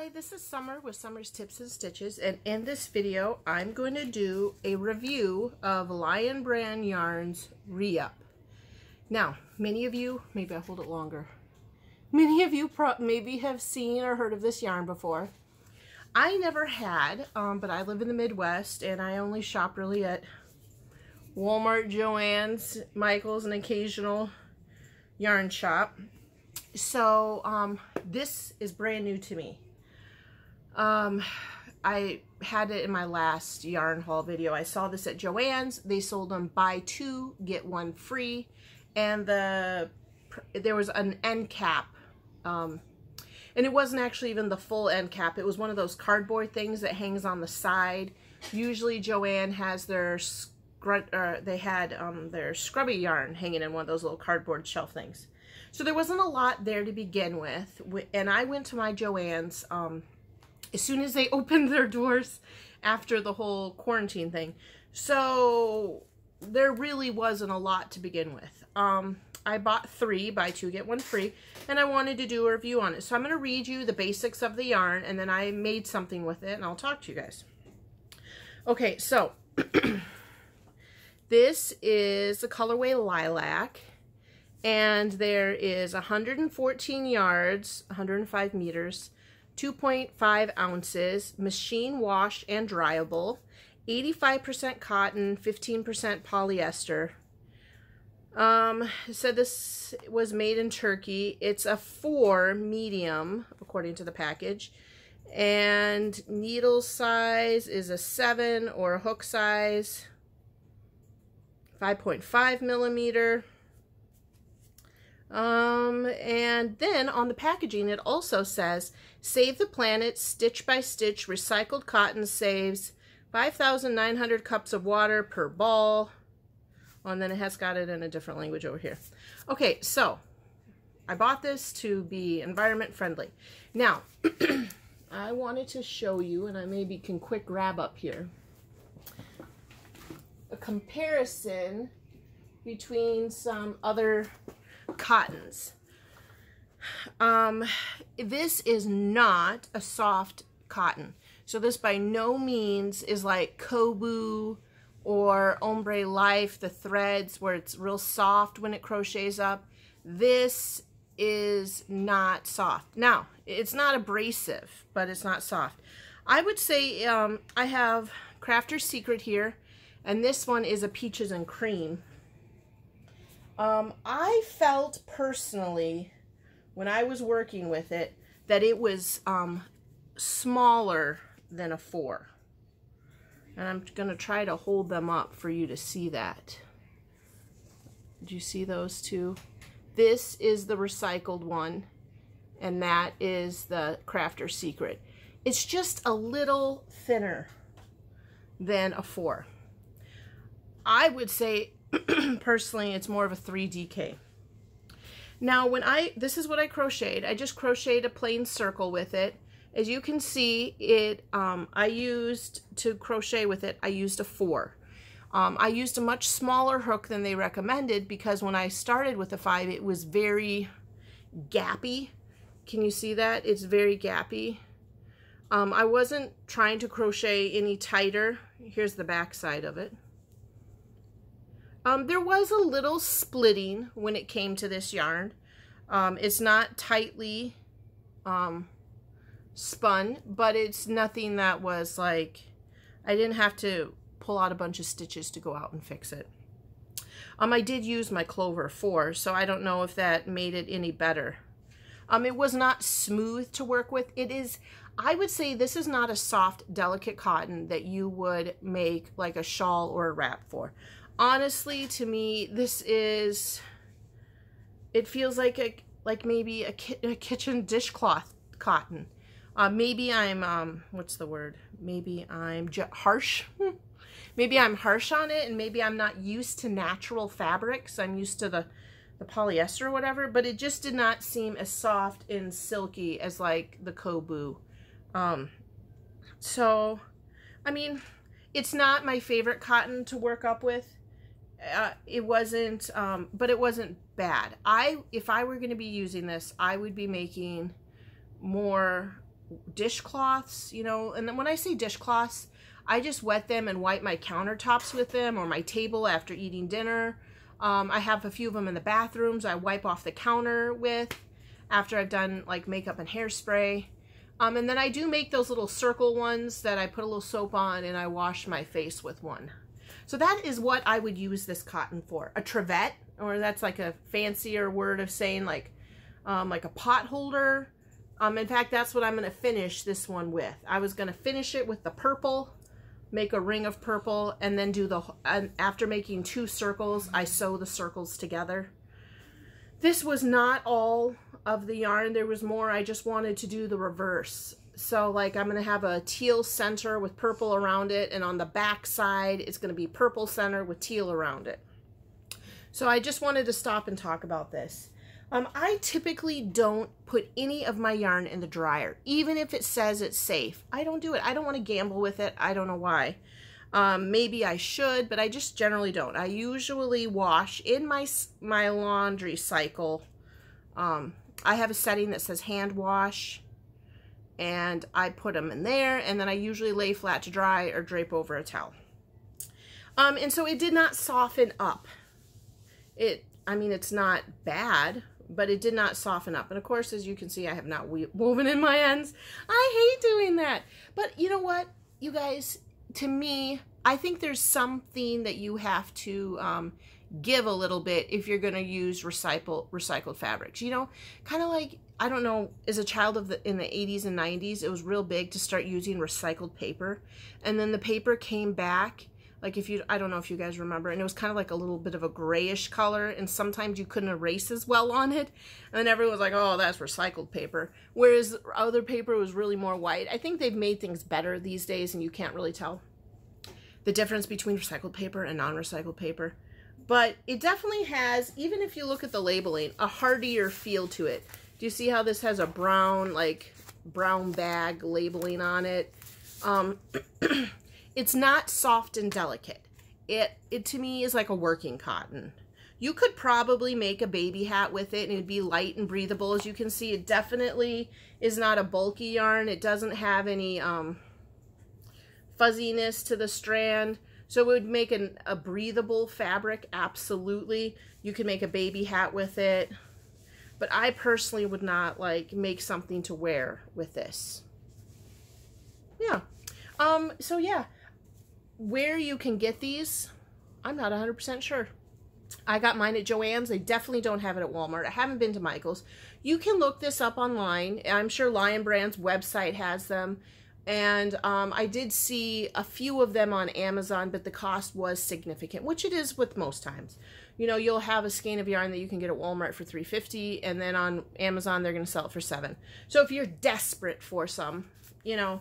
Hi, this is Summer with Summer's Tips and Stitches, and in this video I'm going to do a review of Lion Brand Yarns Re-Up. Now, many of you, maybe I'll hold it longer, many of you maybe have seen or heard of this yarn before. I never had, but I live in the Midwest and I only shop really at Walmart, Joann's, Michael's, an occasional yarn shop. So this is brand new to me. I had it in my last yarn haul video. I saw this at Joann's. They sold them buy two, get one free. And there was an end cap. And it wasn't actually even the full end cap. It was one of those cardboard things that hangs on the side. Usually Joann has their their scrubby yarn hanging in one of those little cardboard shelf things. So there wasn't a lot there to begin with, and I went to my Joann's as soon as they opened their doors after the whole quarantine thing. So there really wasn't a lot to begin with. I bought three, buy two, get one free, and I wanted to do a review on it. So I'm going to read you the basics of the yarn, and then I made something with it, and I'll talk to you guys. Okay, so this is the colorway Lilac. And there is 114 yards, 105 meters, 2.5 ounces, machine wash and dryable, 85% cotton, 15% polyester. It said this was made in Turkey. It's a 4 medium, according to the package. And needle size is a 7, or hook size 5.5 millimeter. And then on the packaging, it also says, save the planet, stitch by stitch, recycled cotton saves 5,900 cups of water per ball. Oh, and then it has got it in a different language over here. Okay, so I bought this to be environment friendly. Now, I wanted to show you, and I maybe can quick grab up here, a comparison between some other cottons. This is not a soft cotton. So this by no means is like Kobu or Ombre Life, the threads where it's real soft when it crochets up. This is not soft. Now, it's not abrasive, but it's not soft. I would say I have Crafter's Secret here, and this one is a Peaches and Cream. I felt personally, when I was working with it, that it was smaller than a 4. And I'm going to try to hold them up for you to see that. Did you see those two? This is the recycled one, and that is the Crafter's Secret. It's just a little thinner than a 4. I would say personally, it's more of a 3DK. Now, this is what I crocheted. I just crocheted a plain circle with it. As you can see, I used to crochet with it, I used a 4. I used a much smaller hook than they recommended because when I started with a 5, it was very gappy. Can you see that? It's very gappy. I wasn't trying to crochet any tighter. Here's the back side of it. There was a little splitting when it came to this yarn. It's not tightly spun, but it's nothing that was like, I didn't have to pull out a bunch of stitches to go out and fix it. I did use my Clover 4, so I don't know if that made it any better. It was not smooth to work with. It is, I would say this is not a soft, delicate cotton that you would make like a shawl or a wrap for. Honestly, to me, this is, it feels like maybe a kitchen dishcloth cotton. Maybe I'm, what's the word? Maybe I'm harsh. Maybe I'm harsh on it, and maybe I'm not used to natural fabrics. I'm used to the polyester or whatever, but it just did not seem as soft and silky as like the Kobu. So, I mean, it's not my favorite cotton to work up with. It wasn't, but it wasn't bad. If I were going to be using this, I would be making more dishcloths, you know, and then when I say dishcloths, I just wet them and wipe my countertops with them, or my table after eating dinner. I have a few of them in the bathrooms I wipe off the counter with after I've done like makeup and hairspray. And then I do make those little circle ones that I put a little soap on and I wash my face with one. So that is what I would use this cotton for. A trivet, or that's like a fancier word of saying like a pot holder. In fact, that's what I'm going to finish this one with. I was going to finish it with the purple, make a ring of purple, and then do after making 2 circles, I sew the circles together. This was not all of the yarn. There was more. I just wanted to do the reverse. So like I'm going to have a teal center with purple around it, and on the back side it's going to be purple center with teal around it. So I just wanted to stop and talk about this. I typically don't put any of my yarn in the dryer, even if it says it's safe. I don't do it. I don't want to gamble with it. I don't know why. Maybe I should, but I just generally don't. I usually wash in my laundry cycle. I have a setting that says hand wash, and I put them in there, and then I usually lay flat to dry or drape over a towel. And so it did not soften up. I mean, it's not bad, but it did not soften up. And of course, as you can see, I have not woven in my ends. I hate doing that. But you know what, you guys, to me, I think there's something that you have to give a little bit if you're going to use recycled fabrics. You know, kind of like, I don't know, as a child in the 80s and 90s, it was real big to start using recycled paper. And then the paper came back. Like I don't know if you guys remember, and it was kind of like a little bit of a grayish color, and sometimes you couldn't erase as well on it. And then everyone was like, oh, that's recycled paper. Whereas other paper was really more white. I think they've made things better these days, and you can't really tell the difference between recycled paper and non-recycled paper. But it definitely has, even if you look at the labeling, a hardier feel to it. Do you see how this has a brown, like brown bag labeling on it? It's not soft and delicate. It to me is like a working cotton. You could probably make a baby hat with it and it'd be light and breathable. As you can see, it definitely is not a bulky yarn. It doesn't have any fuzziness to the strand. So it would make a breathable fabric, absolutely. You could make a baby hat with it. But I personally would not like make something to wear with this. Yeah. So yeah. Where you can get these, I'm not 100% sure. I got mine at Joann's. They definitely don't have it at Walmart. I haven't been to Michael's. You can look this up online. I'm sure Lion Brand's website has them. And I did see a few of them on Amazon, but the cost was significant, which it is with most times. You know, you'll have a skein of yarn that you can get at Walmart for $3.50, and then on Amazon they're going to sell it for $7. So if you're desperate for some, you know,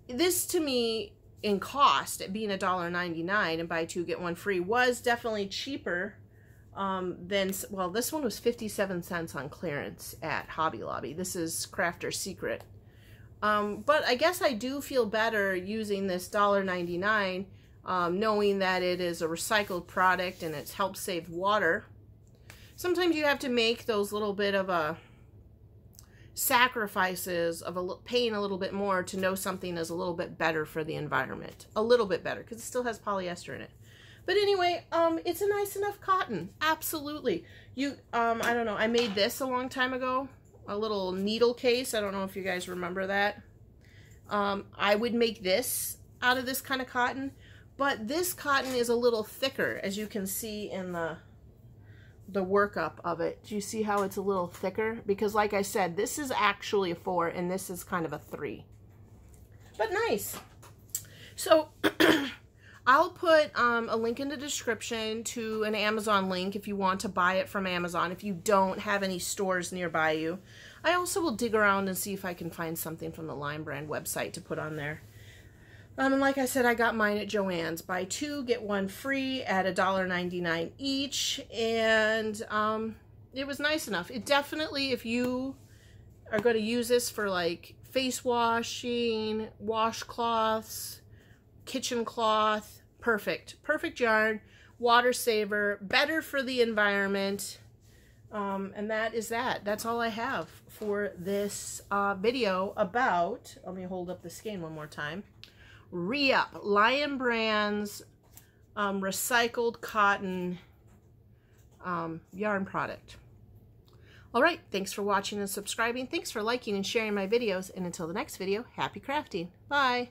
this to me, in cost, at being $1.99 and buy 2 get 1 free, was definitely cheaper than, well, this one was 57 cents on clearance at Hobby Lobby. This is Crafter's Secret. But I guess I do feel better using this $1.99, knowing that it is a recycled product and it's helped save water. Sometimes you have to make those little bit of sacrifices of paying a little bit more to know something is a little bit better for the environment. A little bit better, because it still has polyester in it. But anyway, it's a nice enough cotton. Absolutely. I don't know, I made this a long time ago. A little needle case. I don't know if you guys remember that. I would make this out of this kind of cotton, but this cotton is a little thicker, as you can see in the workup of it. Do you see how it's a little thicker? Because like I said, this is actually a 4 and this is kind of a 3. But nice. So I'll put a link in the description to an Amazon link if you want to buy it from Amazon, if you don't have any stores nearby you. I also will dig around and see if I can find something from the Lion Brand website to put on there. And like I said, I got mine at Joann's. Buy 2, get 1 free at $1.99 each. And it was nice enough. It definitely, if you are going to use this for like face washing, washcloths, kitchen cloth, perfect. Perfect yarn, water saver, better for the environment. And that is that. That's all I have for this video about, let me hold up the skein one more time, Re-Up, Lion Brands recycled cotton yarn product. All right, thanks for watching and subscribing. Thanks for liking and sharing my videos. And until the next video, happy crafting. Bye.